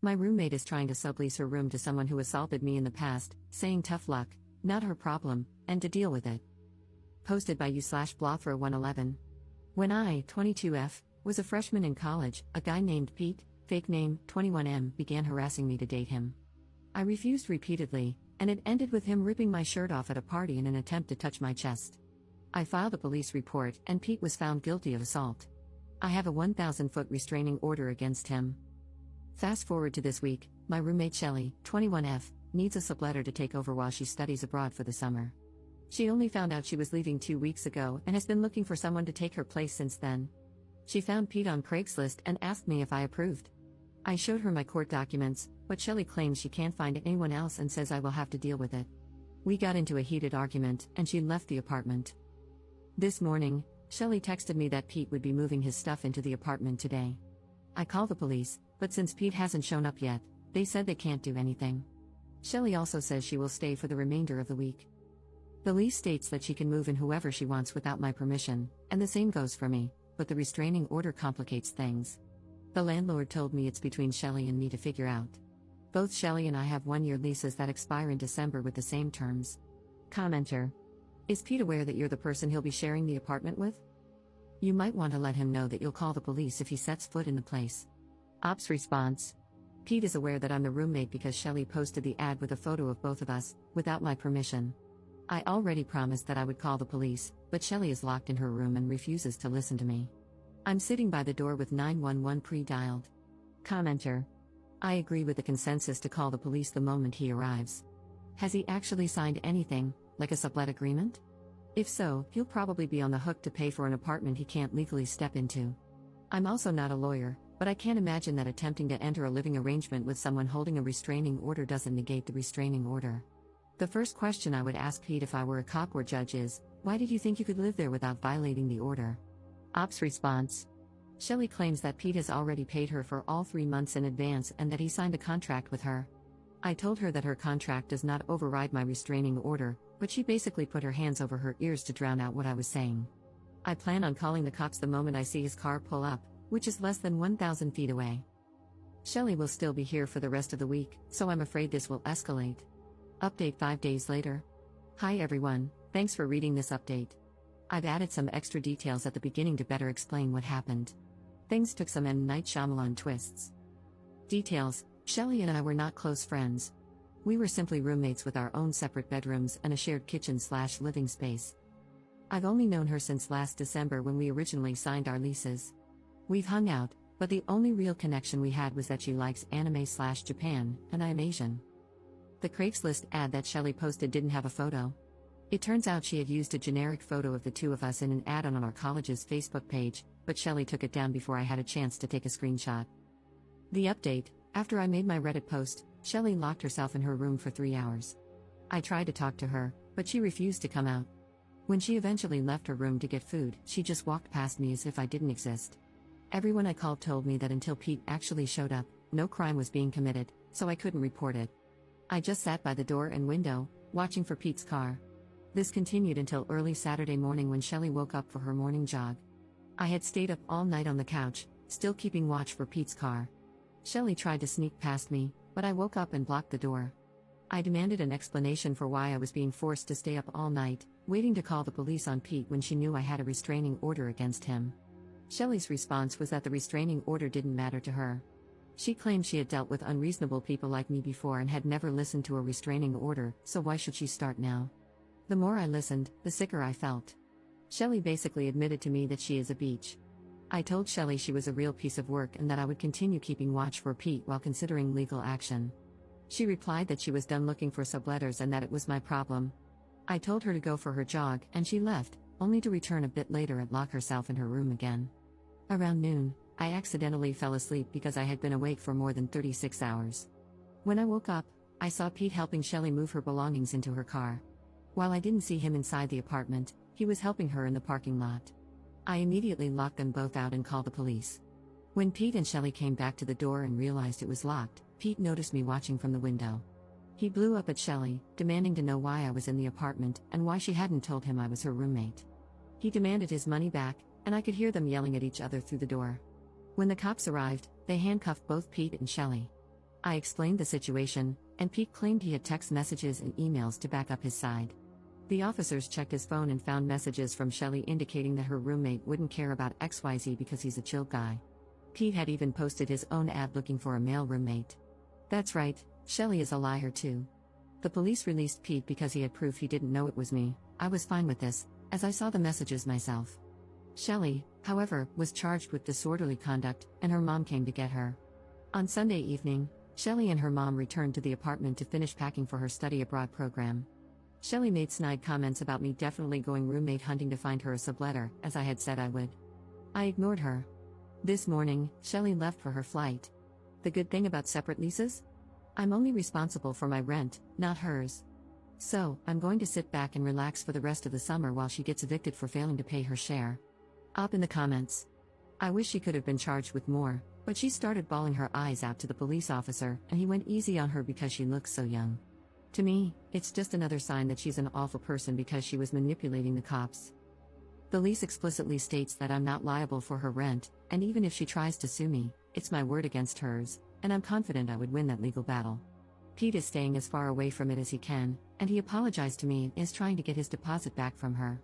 My roommate is trying to sublease her room to someone who assaulted me in the past, saying tough luck, not her problem, and to deal with it. Posted by you/Blothra111. When I, 22F, was a freshman in college, a guy named Pete, fake name 21M, began harassing me to date him. I refused repeatedly, and it ended with him ripping my shirt off at a party in an attempt to touch my chest. I filed a police report, and Pete was found guilty of assault. I have a 1,000-foot restraining order against him. Fast forward to this week, my roommate Shelly, 21F, needs a subletter to take over while she studies abroad for the summer. She only found out she was leaving 2 weeks ago and has been looking for someone to take her place since then. She found Pete on Craigslist and asked me if I approved. I showed her my court documents, but Shelly claims she can't find anyone else and says I will have to deal with it. We got into a heated argument, and she left the apartment. This morning, Shelly texted me that Pete would be moving his stuff into the apartment today. I called the police, but since Pete hasn't shown up yet, they said they can't do anything. Shelly also says she will stay for the remainder of the week. The lease states that she can move in whoever she wants without my permission, and the same goes for me, but the restraining order complicates things. The landlord told me it's between Shelly and me to figure out. Both Shelly and I have 1-year leases that expire in December with the same terms. Commenter. Is Pete aware that you're the person he'll be sharing the apartment with? You might want to let him know that you'll call the police if he sets foot in the place. Ops response. Pete is aware that I'm the roommate because Shelly posted the ad with a photo of both of us, without my permission. I already promised that I would call the police, but Shelly is locked in her room and refuses to listen to me. I'm sitting by the door with 911 pre-dialed. Commenter. I agree with the consensus to call the police the moment he arrives. Has he actually signed anything, like a sublet agreement? If so, he'll probably be on the hook to pay for an apartment he can't legally step into. I'm also not a lawyer, but I can't imagine that attempting to enter a living arrangement with someone holding a restraining order doesn't negate the restraining order. The first question I would ask Pete if I were a cop or judge is, why did you think you could live there without violating the order? Ops response. Shelly claims that Pete has already paid her for all 3 months in advance and that he signed a contract with her. I told her that her contract does not override my restraining order, but she basically put her hands over her ears to drown out what I was saying. I plan on calling the cops the moment I see his car pull up, which is less than 1,000 feet away. Shelly will still be here for the rest of the week, so I'm afraid this will escalate. Update 5 days later. Hi everyone, thanks for reading this update. I've added some extra details at the beginning to better explain what happened. Things took some M. Night Shyamalan twists. Details: Shelly and I were not close friends. We were simply roommates with our own separate bedrooms and a shared kitchen/living space. I've only known her since last December when we originally signed our leases. We've hung out, but the only real connection we had was that she likes anime/Japan, and I am Asian. The Craigslist ad that Shelly posted didn't have a photo. It turns out she had used a generic photo of the two of us in an ad on our college's Facebook page, but Shelly took it down before I had a chance to take a screenshot. The update: after I made my Reddit post, Shelly locked herself in her room for 3 hours. I tried to talk to her, but she refused to come out. When she eventually left her room to get food, she just walked past me as if I didn't exist. Everyone I called told me that until Pete actually showed up, no crime was being committed, so I couldn't report it. I just sat by the door and window, watching for Pete's car. This continued until early Saturday morning when Shelly woke up for her morning jog. I had stayed up all night on the couch, still keeping watch for Pete's car. Shelly tried to sneak past me, but I woke up and blocked the door. I demanded an explanation for why I was being forced to stay up all night, waiting to call the police on Pete when she knew I had a restraining order against him. Shelly's response was that the restraining order didn't matter to her. She claimed she had dealt with unreasonable people like me before and had never listened to a restraining order, so why should she start now? The more I listened, the sicker I felt. Shelly basically admitted to me that she is a beach. I told Shelly she was a real piece of work and that I would continue keeping watch for Pete while considering legal action. She replied that she was done looking for subletters and that it was my problem. I told her to go for her jog, and she left, only to return a bit later and lock herself in her room again. Around noon, I accidentally fell asleep because I had been awake for more than 36 hours. When I woke up, I saw Pete helping Shelly move her belongings into her car. While I didn't see him inside the apartment, he was helping her in the parking lot. I immediately locked them both out and called the police. When Pete and Shelly came back to the door and realized it was locked, Pete noticed me watching from the window. He blew up at Shelly, demanding to know why I was in the apartment and why she hadn't told him I was her roommate. He demanded his money back, and I could hear them yelling at each other through the door. When the cops arrived, they handcuffed both Pete and Shelly. I explained the situation, and Pete claimed he had text messages and emails to back up his side. The officers checked his phone and found messages from Shelley indicating that her roommate wouldn't care about XYZ because he's a chill guy. Pete had even posted his own ad looking for a male roommate. That's right, Shelley is a liar too. The police released Pete because he had proof he didn't know it was me. I was fine with this, as I saw the messages myself. Shelley, however, was charged with disorderly conduct, and her mom came to get her. On Sunday evening, Shelley and her mom returned to the apartment to finish packing for her study abroad program. Shelley made snide comments about me definitely going roommate hunting to find her a subletter, as I had said I would. I ignored her. This morning, Shelley left for her flight. The good thing about separate leases? I'm only responsible for my rent, not hers. So, I'm going to sit back and relax for the rest of the summer while she gets evicted for failing to pay her share. Up in the comments. I wish she could have been charged with more, but she started bawling her eyes out to the police officer, and he went easy on her because she looks so young. To me, it's just another sign that she's an awful person because she was manipulating the cops. The lease explicitly states that I'm not liable for her rent, and even if she tries to sue me, it's my word against hers, and I'm confident I would win that legal battle. Pete is staying as far away from it as he can, and he apologized to me and is trying to get his deposit back from her.